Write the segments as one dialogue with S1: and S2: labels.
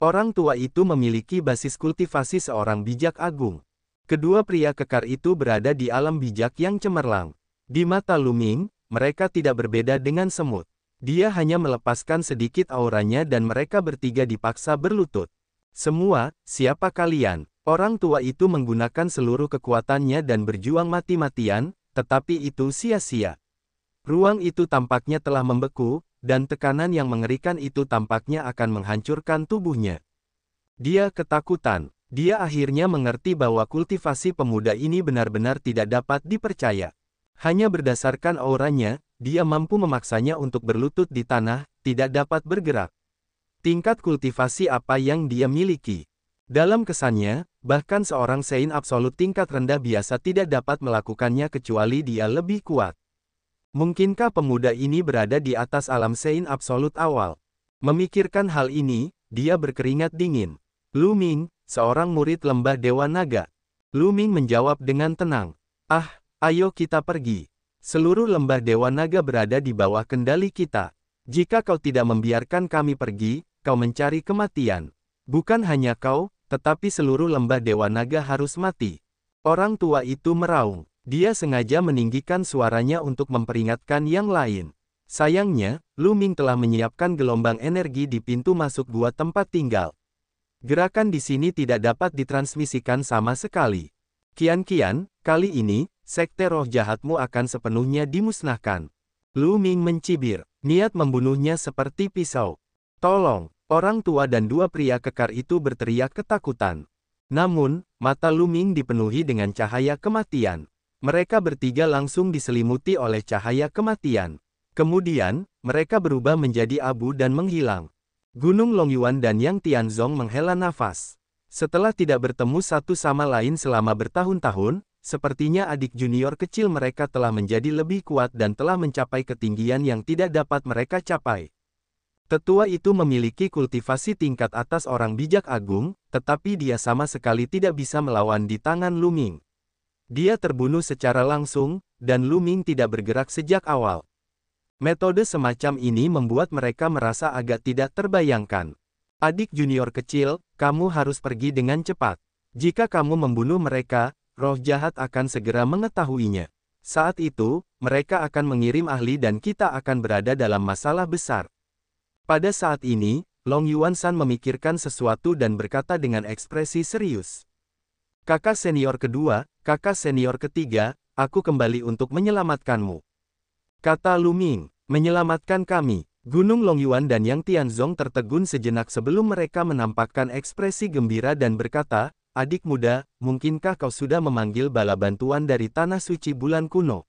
S1: Orang tua itu memiliki basis kultivasi seorang bijak agung. Kedua pria kekar itu berada di alam bijak yang cemerlang. Di mata Lu Ming, mereka tidak berbeda dengan semut. Dia hanya melepaskan sedikit auranya dan mereka bertiga dipaksa berlutut. Semua, siapa kalian? Orang tua itu menggunakan seluruh kekuatannya dan berjuang mati-matian, tetapi itu sia-sia. Ruang itu tampaknya telah membeku, dan tekanan yang mengerikan itu tampaknya akan menghancurkan tubuhnya. Dia ketakutan. Dia akhirnya mengerti bahwa kultivasi pemuda ini benar-benar tidak dapat dipercaya. Hanya berdasarkan auranya, dia mampu memaksanya untuk berlutut di tanah, tidak dapat bergerak. Tingkat kultivasi apa yang dia miliki? Dalam kesannya, bahkan seorang Sein absolut tingkat rendah biasa tidak dapat melakukannya kecuali dia lebih kuat. Mungkinkah pemuda ini berada di atas alam Sein absolut awal? Memikirkan hal ini, dia berkeringat dingin. Lu Ming, seorang murid lembah Dewa Naga. Lu Ming menjawab dengan tenang. Ah, ayo kita pergi. Seluruh lembah Dewa Naga berada di bawah kendali kita. Jika kau tidak membiarkan kami pergi, kau mencari kematian. Bukan hanya kau, tetapi seluruh lembah Dewa Naga harus mati. Orang tua itu meraung. Dia sengaja meninggikan suaranya untuk memperingatkan yang lain. Sayangnya, Lu Ming telah menyiapkan gelombang energi di pintu masuk gua tempat tinggal. Gerakan di sini tidak dapat ditransmisikan sama sekali. Kian-kian, kali ini, sekte roh jahatmu akan sepenuhnya dimusnahkan. Lu Ming mencibir, niat membunuhnya seperti pisau. Tolong, orang tua dan dua pria kekar itu berteriak ketakutan. Namun, mata Lu Ming dipenuhi dengan cahaya kematian. Mereka bertiga langsung diselimuti oleh cahaya kematian. Kemudian, mereka berubah menjadi abu dan menghilang. Gunung Longyuan dan Yang Tianzong menghela nafas. Setelah tidak bertemu satu sama lain selama bertahun-tahun, sepertinya adik junior kecil mereka telah menjadi lebih kuat dan telah mencapai ketinggian yang tidak dapat mereka capai. Tetua itu memiliki kultivasi tingkat atas orang bijak agung, tetapi dia sama sekali tidak bisa melawan di tangan Lu Ming. Dia terbunuh secara langsung, dan Lu Ming tidak bergerak sejak awal. Metode semacam ini membuat mereka merasa agak tidak terbayangkan. Adik junior kecil, kamu harus pergi dengan cepat. Jika kamu membunuh mereka, roh jahat akan segera mengetahuinya. Saat itu, mereka akan mengirim ahli dan kita akan berada dalam masalah besar. Pada saat ini, Long Yuan San memikirkan sesuatu dan berkata dengan ekspresi serius. Kakak senior kedua, kakak senior ketiga, aku kembali untuk menyelamatkanmu. Kata Lu Ming, menyelamatkan kami. Gunung Longyuan dan Yang Tianzong tertegun sejenak sebelum mereka menampakkan ekspresi gembira dan berkata, adik muda, mungkinkah kau sudah memanggil bala bantuan dari Tanah Suci Bulan Kuno?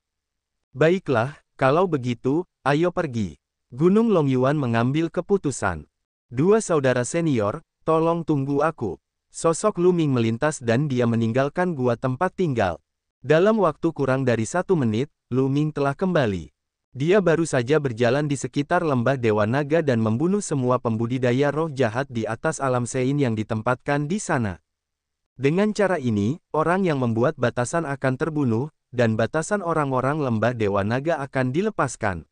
S1: Baiklah, kalau begitu, ayo pergi. Gunung Longyuan mengambil keputusan. Dua saudara senior, tolong tunggu aku. Sosok Lu Ming melintas dan dia meninggalkan gua tempat tinggal. Dalam waktu kurang dari 1 menit, Lu Ming telah kembali. Dia baru saja berjalan di sekitar lembah Dewa Naga dan membunuh semua pembudidaya roh jahat di atas alam Sein yang ditempatkan di sana. Dengan cara ini, orang yang membuat batasan akan terbunuh, dan batasan orang-orang lembah Dewa Naga akan dilepaskan.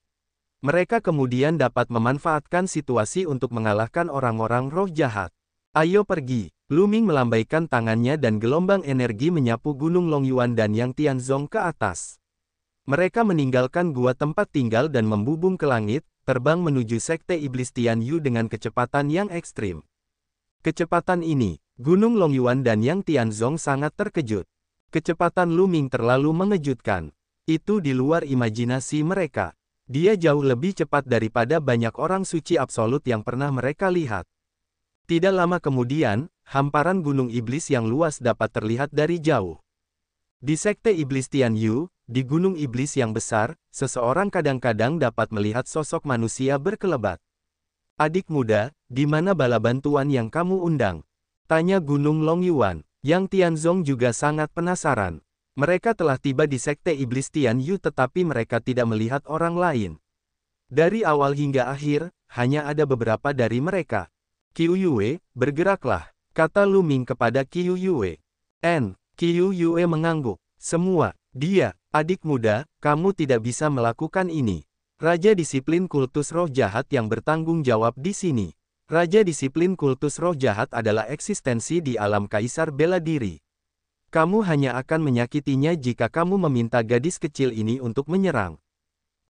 S1: Mereka kemudian dapat memanfaatkan situasi untuk mengalahkan orang-orang roh jahat. Ayo pergi. Lu Ming melambaikan tangannya dan gelombang energi menyapu Gunung Longyuan dan Yang Tianzong ke atas. Mereka meninggalkan gua tempat tinggal dan membubung ke langit, terbang menuju sekte iblis Tian Yu dengan kecepatan yang ekstrim. Kecepatan ini, Gunung Longyuan dan Yang Tianzong sangat terkejut. Kecepatan Lu Ming terlalu mengejutkan. Itu di luar imajinasi mereka. Dia jauh lebih cepat daripada banyak orang suci absolut yang pernah mereka lihat. Tidak lama kemudian, hamparan gunung iblis yang luas dapat terlihat dari jauh. Di sekte iblis Tian Yu, di gunung iblis yang besar, seseorang kadang-kadang dapat melihat sosok manusia berkelebat. Adik muda, di mana bala bantuan yang kamu undang? Tanya Gunung Longyuan. Yang Tianzong juga sangat penasaran. Mereka telah tiba di sekte iblis Tian Yu tetapi mereka tidak melihat orang lain. Dari awal hingga akhir, hanya ada beberapa dari mereka. Qiu Yue, bergeraklah, kata Lu Ming kepada Qiu Yue. Qiu Yue mengangguk. Semua, dia, adik muda, kamu tidak bisa melakukan ini. Raja disiplin kultus roh jahat yang bertanggung jawab di sini. Raja disiplin kultus roh jahat adalah eksistensi di alam kaisar bela diri. Kamu hanya akan menyakitinya jika kamu meminta gadis kecil ini untuk menyerang.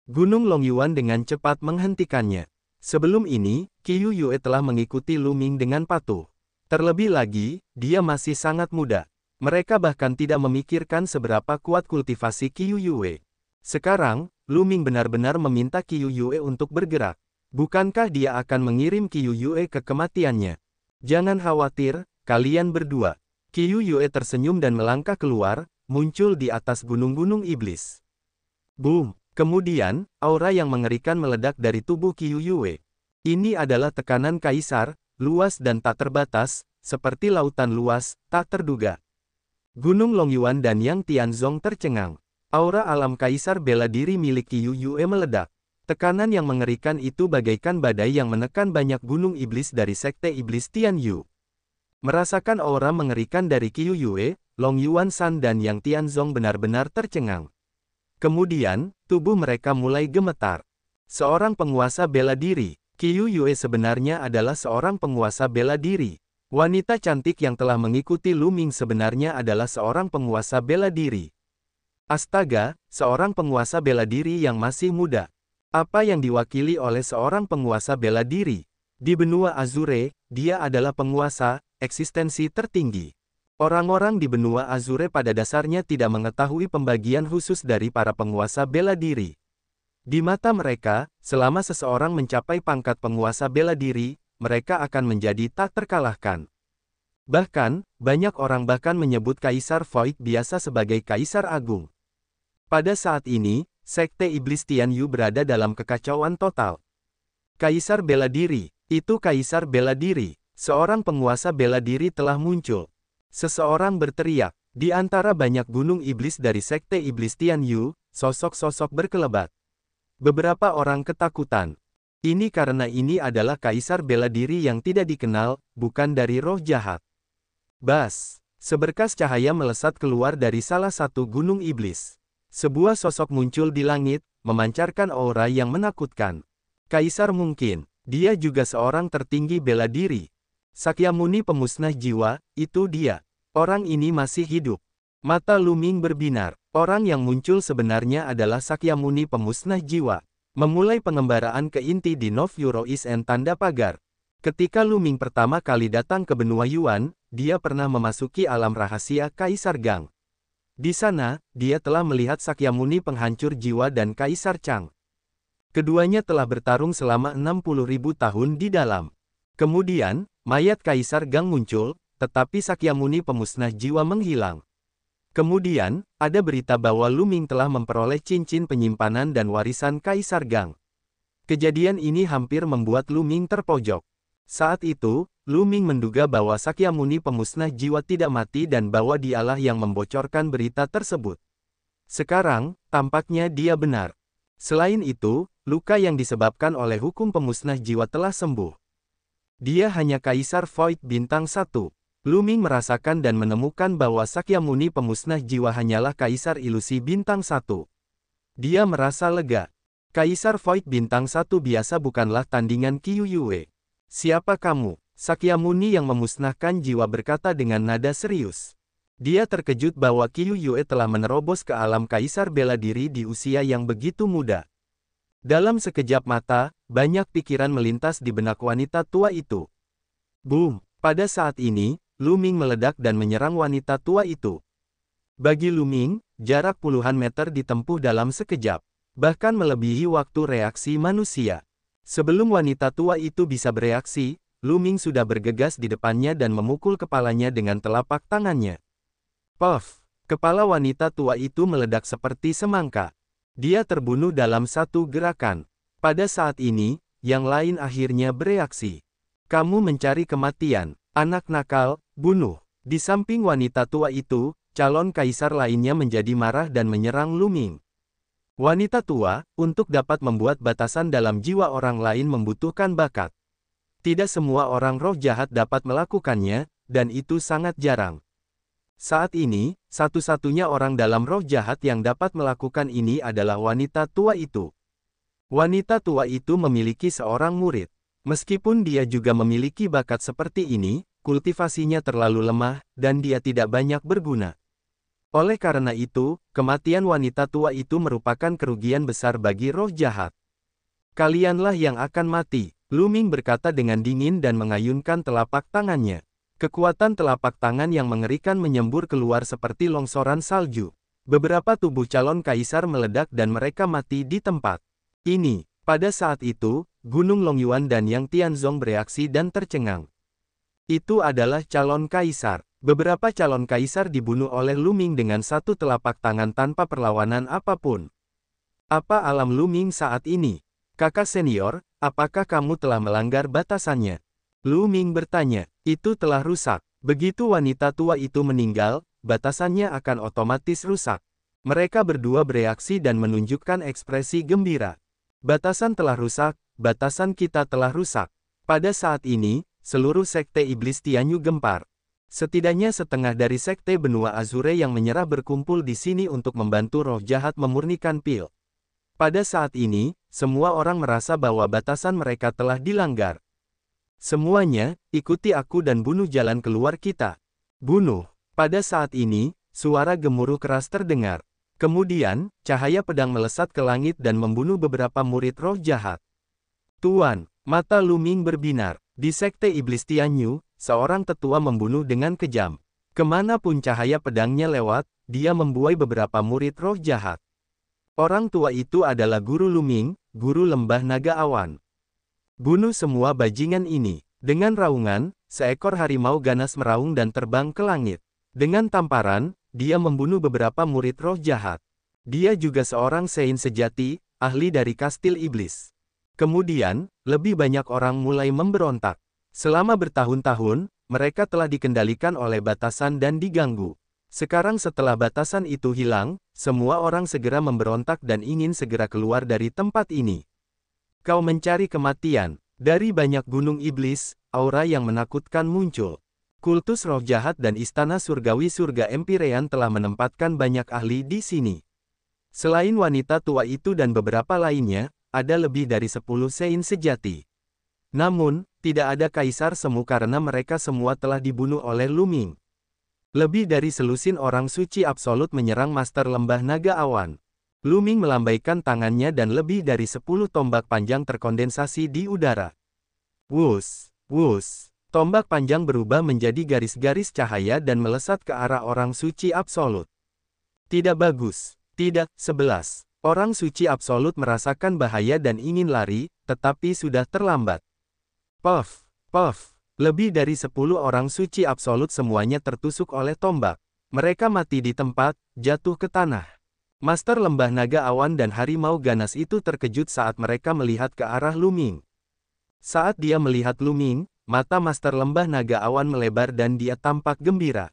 S1: Gunung Longyuan dengan cepat menghentikannya. Sebelum ini, Qiu Yue telah mengikuti Lu Ming dengan patuh. Terlebih lagi, dia masih sangat muda. Mereka bahkan tidak memikirkan seberapa kuat kultivasi Qiu Yue. Sekarang, Lu Ming benar-benar meminta Qiu Yue untuk bergerak. Bukankah dia akan mengirim Qiu Yue ke kematiannya? Jangan khawatir, kalian berdua. Qiu Yue tersenyum dan melangkah keluar, muncul di atas gunung-gunung iblis. Boom! Kemudian, aura yang mengerikan meledak dari tubuh Qiu Yue. Ini adalah tekanan kaisar, luas dan tak terbatas, seperti lautan luas, tak terduga. Gunung Longyuan dan Yang Tianzong tercengang. Aura alam kaisar bela diri milik Qiu Yue meledak. Tekanan yang mengerikan itu bagaikan badai yang menekan banyak gunung iblis dari sekte iblis Tianyu. Merasakan aura mengerikan dari Qiu Yue, Longyuan San dan Yang Tianzong benar-benar tercengang. Kemudian, tubuh mereka mulai gemetar. Seorang penguasa bela diri. Qiu Yue sebenarnya adalah seorang penguasa bela diri. Wanita cantik yang telah mengikuti Lu Ming sebenarnya adalah seorang penguasa bela diri. Astaga, seorang penguasa bela diri yang masih muda. Apa yang diwakili oleh seorang penguasa bela diri? Di benua Azure, dia adalah penguasa, eksistensi tertinggi. Orang-orang di benua Azure pada dasarnya tidak mengetahui pembagian khusus dari para penguasa bela diri. Di mata mereka, selama seseorang mencapai pangkat penguasa bela diri, mereka akan menjadi tak terkalahkan. Bahkan, banyak orang bahkan menyebut Kaisar Void biasa sebagai Kaisar Agung. Pada saat ini, Sekte Iblis Tianyu berada dalam kekacauan total. Kaisar bela diri, itu Kaisar bela diri. Seorang penguasa bela diri telah muncul. Seseorang berteriak. Di antara banyak gunung iblis dari Sekte Iblis Tianyu, sosok-sosok berkelebat. Beberapa orang ketakutan. Ini karena ini adalah Kaisar bela diri yang tidak dikenal, bukan dari roh jahat. Bas! Seberkas cahaya melesat keluar dari salah satu gunung iblis. Sebuah sosok muncul di langit, memancarkan aura yang menakutkan. Kaisar mungkin, dia juga seorang tertinggi bela diri. Sakyamuni pemusnah jiwa, itu dia. Orang ini masih hidup. Mata Lu Ming berbinar. Orang yang muncul sebenarnya adalah Sakyamuni pemusnah jiwa. Memulai pengembaraan ke inti di North Eurois and tanda pagar. Ketika Lu Ming pertama kali datang ke benua Yuan, dia pernah memasuki alam rahasia Kaisar Gang. Di sana, dia telah melihat Sakyamuni penghancur jiwa dan Kaisar Chang. Keduanya telah bertarung selama 60.000 tahun di dalam. Kemudian, mayat Kaisar Gang muncul, tetapi Sakyamuni pemusnah jiwa menghilang. Kemudian, ada berita bahwa Lu Ming telah memperoleh cincin penyimpanan dan warisan Kaisar Gang. Kejadian ini hampir membuat Lu Ming terpojok. Saat itu, Lu Ming menduga bahwa Sakyamuni pemusnah jiwa tidak mati dan bahwa dialah yang membocorkan berita tersebut. Sekarang, tampaknya dia benar. Selain itu, luka yang disebabkan oleh hukum pemusnah jiwa telah sembuh. Dia hanya Kaisar Void bintang 1. Lu Ming merasakan dan menemukan bahwa Sakyamuni pemusnah jiwa hanyalah Kaisar ilusi bintang 1. Dia merasa lega. Kaisar Void bintang 1 biasa bukanlah tandingan Qiu Yue. Siapa kamu? Sakyamuni yang memusnahkan jiwa berkata dengan nada serius. Dia terkejut bahwa Qiu Yue telah menerobos ke alam Kaisar bela diri di usia yang begitu muda. Dalam sekejap mata, banyak pikiran melintas di benak wanita tua itu. Boom! Pada saat ini, Lu Ming meledak dan menyerang wanita tua itu. Bagi Lu Ming, jarak puluhan meter ditempuh dalam sekejap. Bahkan melebihi waktu reaksi manusia. Sebelum wanita tua itu bisa bereaksi, Lu Ming sudah bergegas di depannya dan memukul kepalanya dengan telapak tangannya. Puff! Kepala wanita tua itu meledak seperti semangka. Dia terbunuh dalam satu gerakan. Pada saat ini, yang lain akhirnya bereaksi. Kamu mencari kematian, anak nakal, bunuh. Di samping wanita tua itu, calon kaisar lainnya menjadi marah dan menyerang Lu Ming. Wanita tua, untuk dapat membuat batasan dalam jiwa orang lain membutuhkan bakat. Tidak semua orang roh jahat dapat melakukannya, dan itu sangat jarang. Saat ini, satu-satunya orang dalam roh jahat yang dapat melakukan ini adalah wanita tua itu. Wanita tua itu memiliki seorang murid. Meskipun dia juga memiliki bakat seperti ini, kultivasinya terlalu lemah, dan dia tidak banyak berguna. Oleh karena itu, kematian wanita tua itu merupakan kerugian besar bagi roh jahat. Kalianlah yang akan mati, Lu Ming berkata dengan dingin dan mengayunkan telapak tangannya. Kekuatan telapak tangan yang mengerikan menyembur keluar seperti longsoran salju. Beberapa tubuh calon kaisar meledak dan mereka mati di tempat. Pada saat itu, Gunung Longyuan dan Yang Tianzong bereaksi dan tercengang. Itu adalah calon kaisar. Beberapa calon kaisar dibunuh oleh Lu Ming dengan satu telapak tangan tanpa perlawanan apapun. Apa alam Lu Ming saat ini? Kakak senior, apakah kamu telah melanggar batasannya? Lu Ming bertanya. Itu telah rusak. Begitu wanita tua itu meninggal, batasannya akan otomatis rusak. Mereka berdua bereaksi dan menunjukkan ekspresi gembira. Batasan telah rusak, batasan kita telah rusak. Pada saat ini, seluruh sekte iblis Tianyu gempar. Setidaknya setengah dari sekte benua Azure yang menyerah berkumpul di sini untuk membantu roh jahat memurnikan pil. Pada saat ini, semua orang merasa bahwa batasan mereka telah dilanggar. Semuanya, ikuti aku dan bunuh jalan keluar kita. Bunuh. Pada saat ini, suara gemuruh keras terdengar. Kemudian, cahaya pedang melesat ke langit dan membunuh beberapa murid roh jahat. Tuan, mata Lu Ming berbinar. Di sekte iblis Tianyu, seorang tetua membunuh dengan kejam. Kemanapun cahaya pedangnya lewat, dia membuai beberapa murid roh jahat. Orang tua itu adalah Guru Lu Ming, Guru Lembah Naga Awan. Bunuh semua bajingan ini. Dengan raungan, seekor harimau ganas meraung dan terbang ke langit. Dengan tamparan, dia membunuh beberapa murid roh jahat. Dia juga seorang Sein sejati, ahli dari kastil iblis. Kemudian, lebih banyak orang mulai memberontak. Selama bertahun-tahun, mereka telah dikendalikan oleh batasan dan diganggu. Sekarang setelah batasan itu hilang, semua orang segera memberontak dan ingin segera keluar dari tempat ini. Kau mencari kematian. Dari banyak gunung iblis, aura yang menakutkan muncul. Kultus roh jahat dan istana surgawi surga Empirean telah menempatkan banyak ahli di sini. Selain wanita tua itu dan beberapa lainnya, ada lebih dari 10 Sein sejati. Namun, tidak ada kaisar semu karena mereka semua telah dibunuh oleh Lu Ming. Lebih dari selusin orang suci absolut menyerang Master Lembah Naga Awan. Lu Ming melambaikan tangannya dan lebih dari 10 tombak panjang terkondensasi di udara. Wus, wus. Tombak panjang berubah menjadi garis-garis cahaya dan melesat ke arah orang suci absolut. Tidak bagus. Tidak. 11. Orang suci absolut merasakan bahaya dan ingin lari, tetapi sudah terlambat. Puff, puff. Lebih dari 10 orang suci absolut semuanya tertusuk oleh tombak. Mereka mati di tempat, jatuh ke tanah. Master Lembah Naga Awan dan Harimau Ganas itu terkejut saat mereka melihat ke arah Lu Ming. Saat dia melihat Lu Ming, mata Master Lembah Naga Awan melebar dan dia tampak gembira.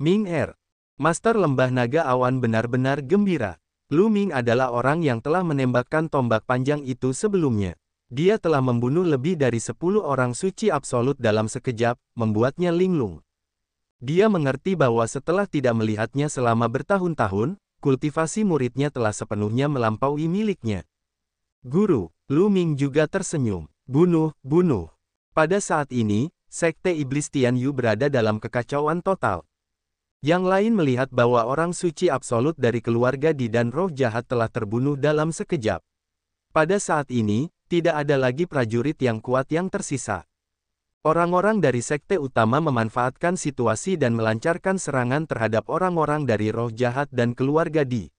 S1: Ming Er. Master Lembah Naga Awan benar-benar gembira. Lu Ming adalah orang yang telah menembakkan tombak panjang itu sebelumnya. Dia telah membunuh lebih dari 10 orang suci absolut dalam sekejap, membuatnya linglung. Dia mengerti bahwa setelah tidak melihatnya selama bertahun-tahun, kultivasi muridnya telah sepenuhnya melampaui miliknya. Guru, Lu Ming juga tersenyum. Bunuh, bunuh. Pada saat ini, sekte iblis Tianyu berada dalam kekacauan total. Yang lain melihat bahwa orang suci absolut dari keluarga Di dan roh jahat telah terbunuh dalam sekejap. Pada saat ini, tidak ada lagi prajurit yang kuat yang tersisa. Orang-orang dari sekte utama memanfaatkan situasi dan melancarkan serangan terhadap orang-orang dari roh jahat dan keluarga Di.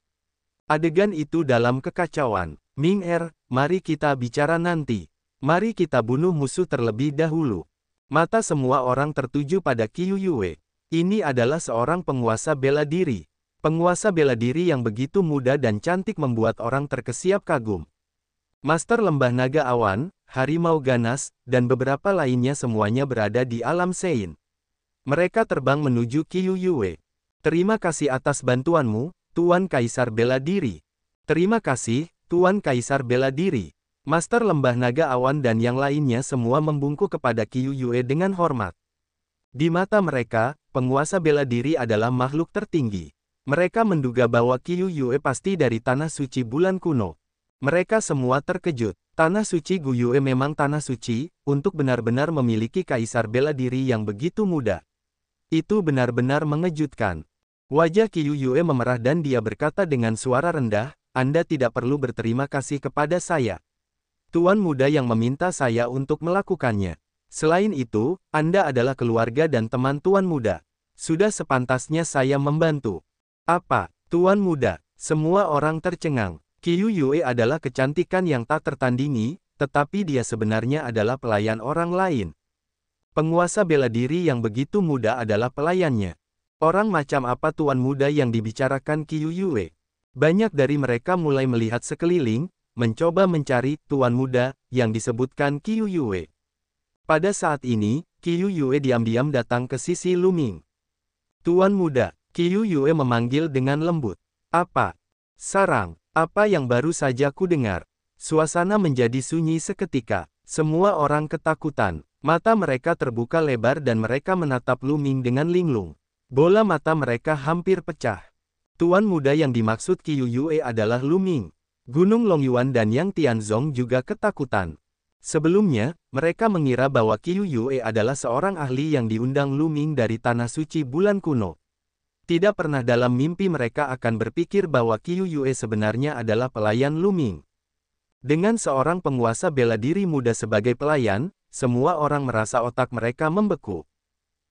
S1: Adegan itu dalam kekacauan. Ming Er, mari kita bicara nanti. Mari kita bunuh musuh terlebih dahulu. Mata semua orang tertuju pada Qiu Yue. Ini adalah seorang penguasa bela diri. Penguasa bela diri yang begitu muda dan cantik membuat orang terkesiap kagum. Master Lembah Naga Awan, Harimau Ganas, dan beberapa lainnya semuanya berada di alam Sein. Mereka terbang menuju Qiu Yue. Terima kasih atas bantuanmu, Tuan Kaisar Bela Diri. Terima kasih, Tuan Kaisar Bela Diri. Master Lembah Naga Awan dan yang lainnya semua membungkuk kepada Qiu Yue dengan hormat. Di mata mereka, penguasa bela diri adalah makhluk tertinggi. Mereka menduga bahwa Qiu Yue pasti dari tanah suci bulan kuno. Mereka semua terkejut. Tanah suci Guyue memang tanah suci, untuk benar-benar memiliki kaisar bela diri yang begitu muda. Itu benar-benar mengejutkan. Wajah Qiu Yue memerah dan dia berkata dengan suara rendah, Anda tidak perlu berterima kasih kepada saya. Tuan muda yang meminta saya untuk melakukannya. Selain itu, Anda adalah keluarga dan teman Tuan muda. Sudah sepantasnya saya membantu. Apa, Tuan muda? Semua orang tercengang. Qiu Yue adalah kecantikan yang tak tertandingi, tetapi dia sebenarnya adalah pelayan orang lain. Penguasa bela diri yang begitu muda adalah pelayannya. Orang macam apa tuan muda yang dibicarakan Qiu Yue? Banyak dari mereka mulai melihat sekeliling, mencoba mencari tuan muda yang disebutkan Qiu Yue. Pada saat ini, Qiu Yue diam-diam datang ke sisi Lu Ming. Tuan muda, Qiu Yue memanggil dengan lembut. Apa? Sarang. Apa yang baru saja ku dengar? Suasana menjadi sunyi seketika. Semua orang ketakutan. Mata mereka terbuka lebar dan mereka menatap Lu Ming dengan linglung. Bola mata mereka hampir pecah. Tuan muda yang dimaksud Qiu Yue adalah Lu Ming. Gunung Longyuan dan Yang Tianzong juga ketakutan. Sebelumnya, mereka mengira bahwa Qiu Yue adalah seorang ahli yang diundang Lu Ming dari Tanah Suci Bulan Kuno. Tidak pernah dalam mimpi mereka akan berpikir bahwa Qiu Yue sebenarnya adalah pelayan Lu Ming. Dengan seorang penguasa bela diri muda sebagai pelayan, semua orang merasa otak mereka membeku.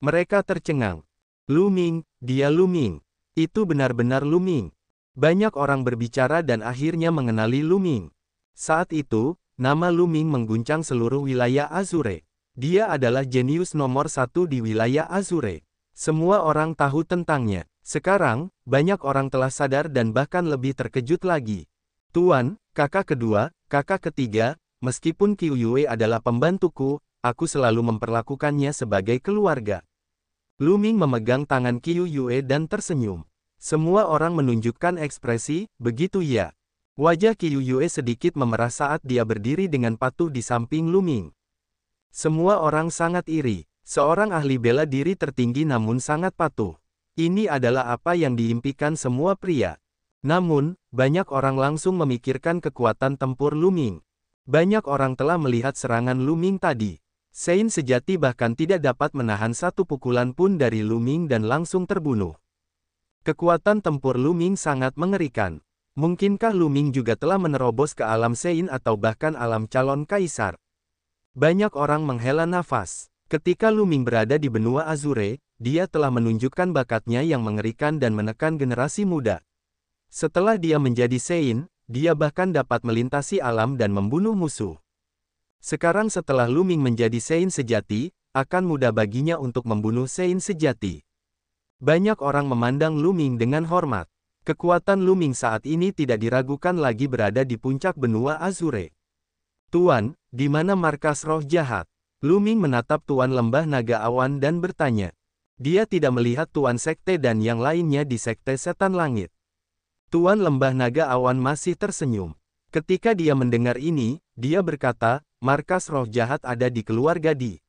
S1: Mereka tercengang. Lu Ming, dia Lu Ming. Itu benar-benar Lu Ming. Banyak orang berbicara dan akhirnya mengenali Lu Ming. Saat itu, nama Lu Ming mengguncang seluruh wilayah Azure. Dia adalah jenius nomor 1 di wilayah Azure. Semua orang tahu tentangnya. Sekarang, banyak orang telah sadar dan bahkan lebih terkejut lagi. Tuan, kakak kedua, kakak ketiga, meskipun Qiu Yue adalah pembantuku, aku selalu memperlakukannya sebagai keluarga. Lu Ming memegang tangan Qiu Yue dan tersenyum. Semua orang menunjukkan ekspresi, begitu ya. Wajah Qiu Yue sedikit memerah saat dia berdiri dengan patuh di samping Lu Ming. Semua orang sangat iri. Seorang ahli bela diri tertinggi namun sangat patuh. Ini adalah apa yang diimpikan semua pria. Namun, banyak orang langsung memikirkan kekuatan tempur Lu Ming. Banyak orang telah melihat serangan Lu Ming tadi. Sein sejati bahkan tidak dapat menahan satu pukulan pun dari Lu Ming dan langsung terbunuh. Kekuatan tempur Lu Ming sangat mengerikan. Mungkinkah Lu Ming juga telah menerobos ke alam Sein atau bahkan alam calon kaisar? Banyak orang menghela nafas. Ketika Lu Ming berada di benua Azure, dia telah menunjukkan bakatnya yang mengerikan dan menekan generasi muda. Setelah dia menjadi Sein, dia bahkan dapat melintasi alam dan membunuh musuh. Sekarang setelah Lu Ming menjadi Sein sejati, akan mudah baginya untuk membunuh Sein sejati. Banyak orang memandang Lu Ming dengan hormat. Kekuatan Lu Ming saat ini tidak diragukan lagi berada di puncak benua Azure. Tuan, di mana markas roh jahat? Lu Ming menatap Tuan Lembah Naga Awan dan bertanya. Dia tidak melihat Tuan Sekte dan yang lainnya di Sekte Setan Langit. Tuan Lembah Naga Awan masih tersenyum. Ketika dia mendengar ini, dia berkata, markas roh jahat ada di keluarga Di.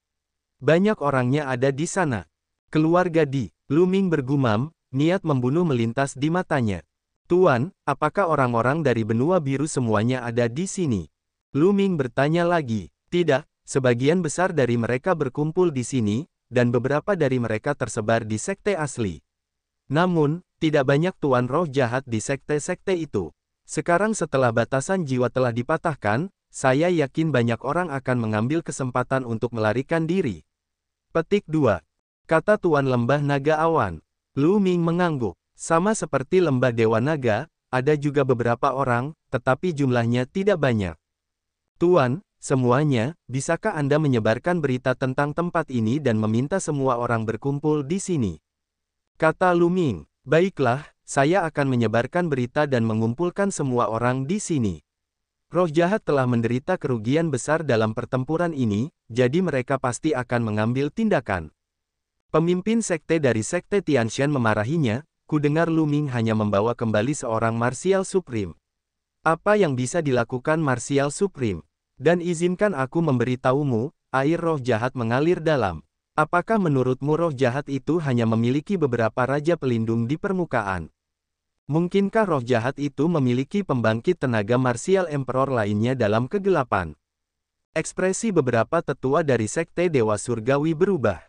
S1: Banyak orangnya ada di sana. Keluarga Di, Lu Ming bergumam, niat membunuh melintas di matanya. Tuan, apakah orang-orang dari benua biru semuanya ada di sini? Lu Ming bertanya lagi. Tidak. Sebagian besar dari mereka berkumpul di sini, dan beberapa dari mereka tersebar di sekte asli. Namun, tidak banyak tuan roh jahat di sekte-sekte itu. Sekarang setelah batasan jiwa telah dipatahkan, saya yakin banyak orang akan mengambil kesempatan untuk melarikan diri. Petik 2. Kata Tuan Lembah Naga Awan. Lu Ming mengangguk. Sama seperti Lembah Dewa Naga, ada juga beberapa orang, tetapi jumlahnya tidak banyak. Tuan, semuanya, bisakah Anda menyebarkan berita tentang tempat ini dan meminta semua orang berkumpul di sini? Kata Lu Ming, baiklah, saya akan menyebarkan berita dan mengumpulkan semua orang di sini. Roh jahat telah menderita kerugian besar dalam pertempuran ini, jadi mereka pasti akan mengambil tindakan. Pemimpin sekte dari sekte Tianshan memarahinya, ku dengar Lu Ming hanya membawa kembali seorang Martial Supreme. Apa yang bisa dilakukan Martial Supreme? Dan izinkan aku memberitahumu, air roh jahat mengalir dalam. Apakah menurutmu roh jahat itu hanya memiliki beberapa raja pelindung di permukaan? Mungkinkah roh jahat itu memiliki pembangkit tenaga marsial Emperor lainnya dalam kegelapan? Ekspresi beberapa tetua dari Sekte Dewa Surgawi berubah.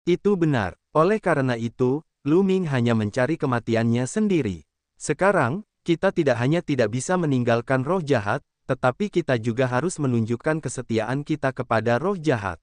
S1: Itu benar. Oleh karena itu, Lu Ming hanya mencari kematiannya sendiri. Sekarang, kita tidak hanya tidak bisa meninggalkan roh jahat, tetapi kita juga harus menunjukkan kesetiaan kita kepada roh jahat.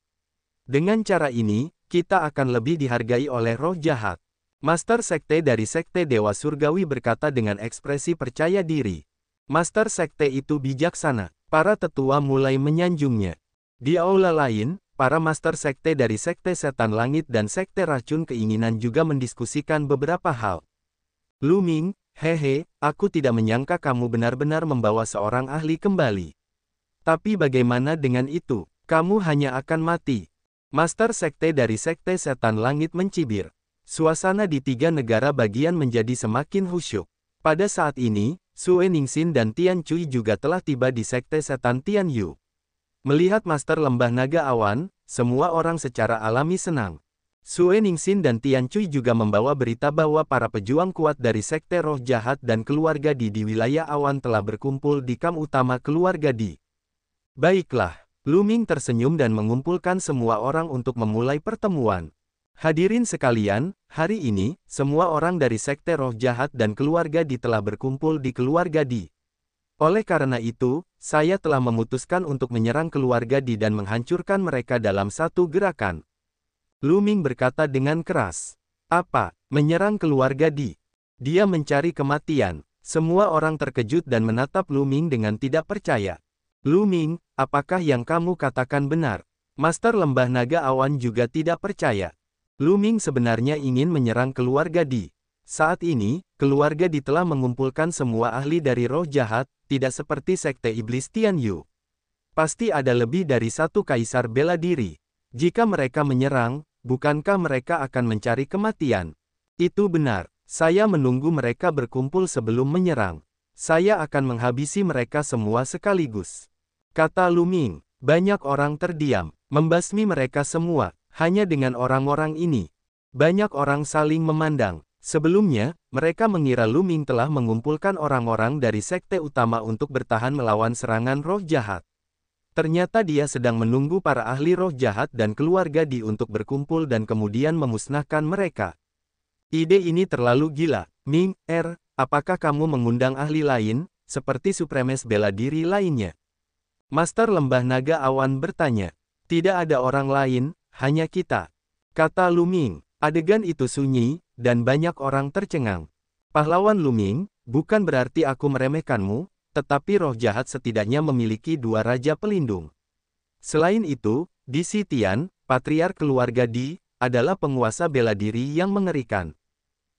S1: Dengan cara ini, kita akan lebih dihargai oleh roh jahat. Master Sekte dari Sekte Dewa Surgawi berkata dengan ekspresi percaya diri. Master Sekte itu bijaksana. Para tetua mulai menyanjungnya. Di aula lain, para Master Sekte dari Sekte Setan Langit dan Sekte Racun Keinginan juga mendiskusikan beberapa hal. Lu Ming, hehe, aku tidak menyangka kamu benar-benar membawa seorang ahli kembali. Tapi bagaimana dengan itu? Kamu hanya akan mati. Master Sekte dari Sekte Setan Langit mencibir. Suasana di 3 negara bagian menjadi semakin khusyuk. Pada saat ini, Sue Ningsin dan Tian Cui juga telah tiba di Sekte Setan Tian Yu. Melihat Master Lembah Naga Awan, semua orang secara alami senang. Sue Ningsin dan Tian Cui juga membawa berita bahwa para pejuang kuat dari Sekte Roh Jahat dan Keluarga di wilayah Awan telah berkumpul di kamp utama Keluarga Di. Baiklah, Lu Ming tersenyum dan mengumpulkan semua orang untuk memulai pertemuan. Hadirin sekalian, hari ini, semua orang dari Sekte Roh Jahat dan Keluarga Di telah berkumpul di Keluarga Di. Oleh karena itu, saya telah memutuskan untuk menyerang Keluarga Di dan menghancurkan mereka dalam satu gerakan. Lu Ming berkata dengan keras. Apa? Menyerang Keluarga Di? Dia mencari kematian. Semua orang terkejut dan menatap Lu Ming dengan tidak percaya. Lu Ming, apakah yang kamu katakan benar? Master Lembah Naga Awan juga tidak percaya. Lu Ming sebenarnya ingin menyerang Keluarga Di. Saat ini, Keluarga Di telah mengumpulkan semua ahli dari roh jahat, tidak seperti Sekte Iblis Tian Yu. Pasti ada lebih dari satu kaisar bela diri. Jika mereka menyerang, bukankah mereka akan mencari kematian? Itu benar. Saya menunggu mereka berkumpul sebelum menyerang. Saya akan menghabisi mereka semua sekaligus. Kata Lu Ming. Banyak orang terdiam, membasmi mereka semua. Hanya dengan orang-orang ini. Banyak orang saling memandang. Sebelumnya, mereka mengira Lu Ming telah mengumpulkan orang-orang dari sekte utama untuk bertahan melawan serangan roh jahat. Ternyata dia sedang menunggu para ahli roh jahat dan Keluarga Di untuk berkumpul dan kemudian memusnahkan mereka. Ide ini terlalu gila. Ming, apakah kamu mengundang ahli lain, seperti Supremes bela diri lainnya? Master Lembah Naga Awan bertanya. Tidak ada orang lain, hanya kita. Kata Lu Ming. Adegan itu sunyi, dan banyak orang tercengang. Pahlawan Lu Ming, bukan berarti aku meremehkanmu, tetapi roh jahat setidaknya memiliki 2 raja pelindung. Selain itu, Di Sitian, Patriark Keluarga Di, adalah penguasa bela diri yang mengerikan.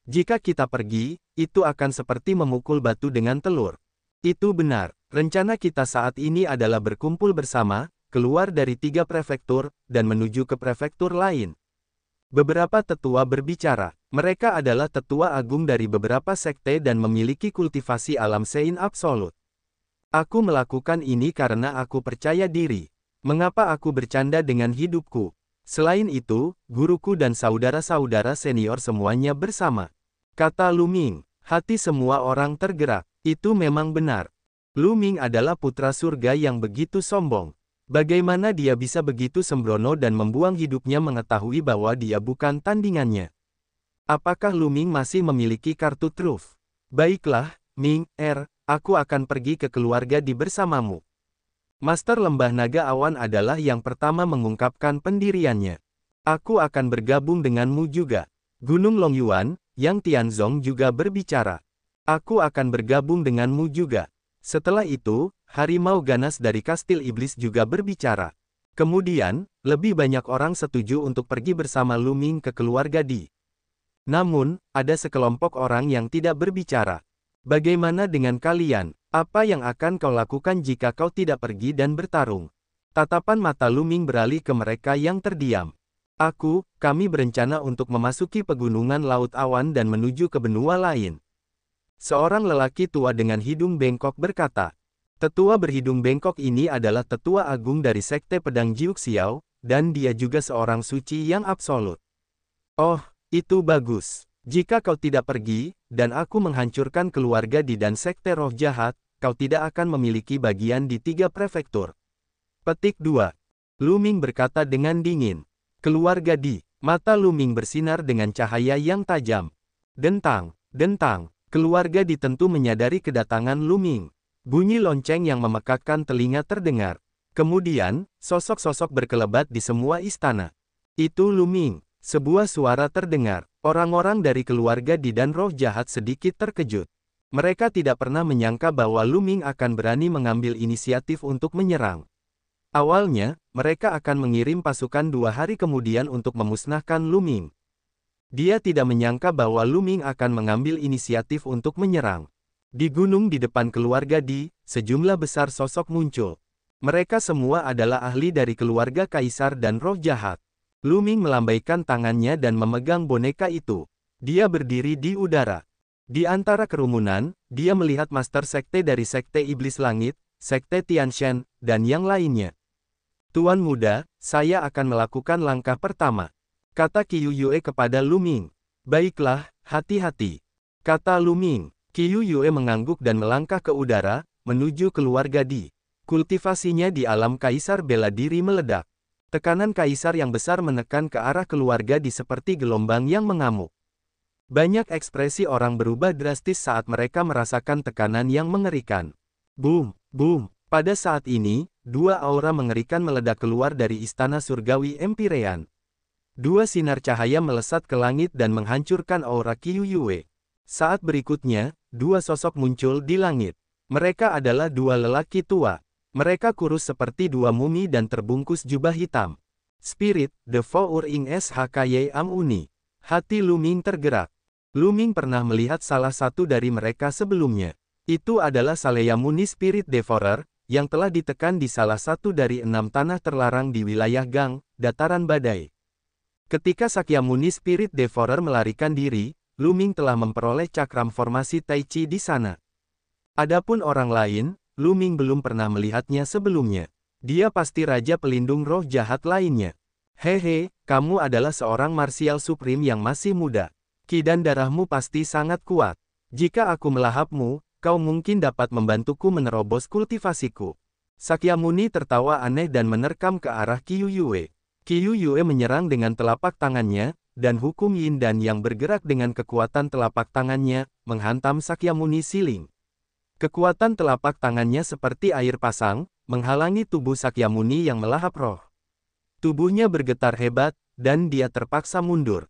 S1: Jika kita pergi, itu akan seperti memukul batu dengan telur. Itu benar, rencana kita saat ini adalah berkumpul bersama, keluar dari 3 prefektur, dan menuju ke prefektur lain. Beberapa tetua berbicara. Mereka adalah tetua agung dari beberapa sekte dan memiliki kultivasi alam sein absolut. Aku melakukan ini karena aku percaya diri. Mengapa aku bercanda dengan hidupku? Selain itu, guruku dan saudara-saudara senior semuanya bersama. Kata Lu Ming. Hati semua orang tergerak. Itu memang benar. Lu Ming adalah putra surga yang begitu sombong. Bagaimana dia bisa begitu sembrono dan membuang hidupnya mengetahui bahwa dia bukan tandingannya? Apakah Lu Ming masih memiliki kartu truf? Baiklah, Ming, aku akan pergi ke Keluarga Di bersamamu. Master Lembah Naga Awan adalah yang pertama mengungkapkan pendiriannya. Aku akan bergabung denganmu juga. Gunung Longyuan, Yang Tianzong juga berbicara. Aku akan bergabung denganmu juga. Setelah itu, Harimau Ganas dari Kastil Iblis juga berbicara. Kemudian, lebih banyak orang setuju untuk pergi bersama Lu Ming ke Keluarga Di. Namun, ada sekelompok orang yang tidak berbicara. Bagaimana dengan kalian? Apa yang akan kau lakukan jika kau tidak pergi dan bertarung? Tatapan mata Lu Ming beralih ke mereka yang terdiam. Kami berencana untuk memasuki pegunungan Laut Awan dan menuju ke benua lain. Seorang lelaki tua dengan hidung bengkok berkata. Tetua berhidung bengkok ini adalah tetua agung dari Sekte Pedang Jiuxiao, dan dia juga seorang suci yang absolut. Oh, itu bagus. Jika kau tidak pergi, dan aku menghancurkan keluarga Di dan Sekte Roh Jahat, kau tidak akan memiliki bagian di 3 prefektur. Petik 2. Lu Ming berkata dengan dingin. Keluarga Di. Mata Lu Ming bersinar dengan cahaya yang tajam. Dentang, dentang. Keluarga Di tentu menyadari kedatangan Lu Ming. Bunyi lonceng yang memekakkan telinga terdengar. Kemudian, sosok-sosok berkelebat di semua istana. Itu Lu Ming. Sebuah suara terdengar. Orang-orang dari keluarga Di dan Roh Jahat sedikit terkejut. Mereka tidak pernah menyangka bahwa Lu Ming akan berani mengambil inisiatif untuk menyerang. Awalnya, mereka akan mengirim pasukan 2 hari kemudian untuk memusnahkan Lu Ming. Dia tidak menyangka bahwa Lu Ming akan mengambil inisiatif untuk menyerang. Di gunung di depan keluarga Di, sejumlah besar sosok muncul. Mereka semua adalah ahli dari keluarga Kaisar dan Roh Jahat. Lu Ming melambaikan tangannya dan memegang boneka itu. Dia berdiri di udara. Di antara kerumunan, dia melihat Master Sekte dari Sekte Iblis Langit, Sekte Tianshan, dan yang lainnya. Tuan muda, saya akan melakukan langkah pertama, kata Qiu Yue kepada Lu Ming. Baiklah, hati-hati, kata Lu Ming. Qiu Yue mengangguk dan melangkah ke udara, menuju keluarga Di. Kultivasinya di alam Kaisar bela diri meledak. Tekanan Kaisar yang besar menekan ke arah keluarga Di seperti gelombang yang mengamuk. Banyak ekspresi orang berubah drastis saat mereka merasakan tekanan yang mengerikan. Boom, boom. Pada saat ini, 2 aura mengerikan meledak keluar dari istana surgawi Empyrean. 2 sinar cahaya melesat ke langit dan menghancurkan aura Qiu Yue. Saat berikutnya, 2 sosok muncul di langit. Mereka adalah 2 lelaki tua. Mereka kurus seperti 2 mumi dan terbungkus jubah hitam. Spirit, The Four Ing SHKY Am Uni. Hati Lu Ming tergerak. Lu Ming pernah melihat salah satu dari mereka sebelumnya. Itu adalah Sakyamuni Spirit Devourer, yang telah ditekan di salah satu dari 6 tanah terlarang di wilayah Gang, Dataran Badai. Ketika Sakyamuni Spirit Devourer melarikan diri, Lu Ming telah memperoleh cakram formasi Tai Chi di sana. Adapun orang lain, Lu Ming belum pernah melihatnya sebelumnya. Dia pasti Raja Pelindung Roh Jahat lainnya. Hehe, kamu adalah seorang martial supreme yang masih muda. Ki dan darahmu pasti sangat kuat. Jika aku melahapmu, kau mungkin dapat membantuku menerobos kultivasiku. Sakyamuni tertawa aneh dan menerkam ke arah Qiu Yue. Qiu Yue menyerang dengan telapak tangannya, dan hukum Yin dan yang bergerak dengan kekuatan telapak tangannya, menghantam Sakyamuni siling. Kekuatan telapak tangannya seperti air pasang, menghalangi tubuh Sakyamuni yang melahap roh. Tubuhnya bergetar hebat, dan dia terpaksa mundur.